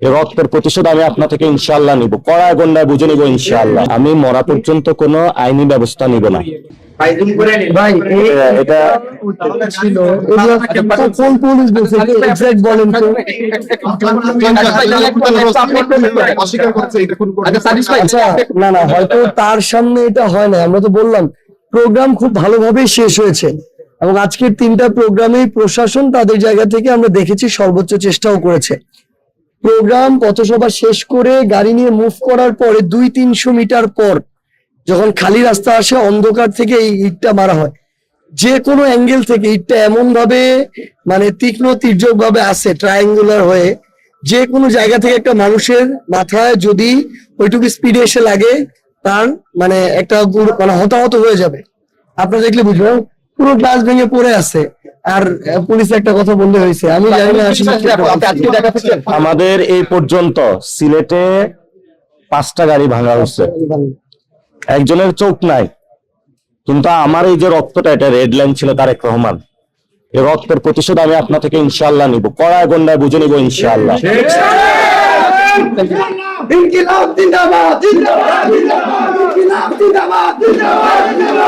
এই রক্তের প্রতিশোধ আমি আপনার থেকে ইনশাআল্লাহ নিব, কড়ায় গন্ডায় বুঝে নিব ইনশাআল্লাহ। আমি মরা পর্যন্ত কোনো আইনি ব্যবস্থা নিব না। ভাই এটা ছিল কোন পুলিশ বলছে এক্সাক্ট বলেন তো? আচ্ছা, না না, হয়তো তার সামনে এটা হয় না। আমরা তো বললাম প্রোগ্রাম খুব ভালোভাবেই শেষ হয়েছে এবং আজকের 3টা প্রোগ্রামেই প্রশাসন তাদের জায়গা থেকে আমরা দেখেছি সর্বোচ্চ চেষ্টাও করেছে। প্রোগ্রাম পথসভা শেষ করে গাড়ি নিয়ে মুভ করার পরে 200-300 মিটার পর যখন খালি রাস্তা আসে, অন্ধকার থেকে এই ইটটা মারা হয়। যে কোনো অ্যাঙ্গেল থেকে ইটটা এমন ভাবে মানে তীক্ষ্ণ তির্যক ভাবে আসে, ট্রায়াঙ্গুলার হয়ে, যে কোনো জায়গা থেকে একটা মানুষের মাথায় যদি ওইটুকু স্পিডে এসে লাগে, তার মানে একটা মানে হতাহত হয়ে যাবে। আপনারা দেখলে বুঝবেন, পুরো গ্লাস ভেঙে পড়ে আছে। আর পুলিশ একটা কথা বলতে হয়েছে, আমি জানি না আসলে আমাদের এই পর্যন্ত সিলেটে 5টা গাড়ি ভাঙা হচ্ছে, একজনের চোখ নাই, কিন্তু আমার এই যে রক্তটা, এটা রেড লাইন ছিল তারেক রহমান। এই রক্তের প্রতিশোধ আমি আপনার থেকে ইনশাআল্লাহ নিব, কড়ায় গন্ডায় বুঝে নিব ইনশাআল্লাহ। ইনকিলাব জিন্দাবাদ, জিন্দাবাদ, জিন্দাবাদ, ইনকিলাব জিন্দাবাদ, জিন্দাবাদ।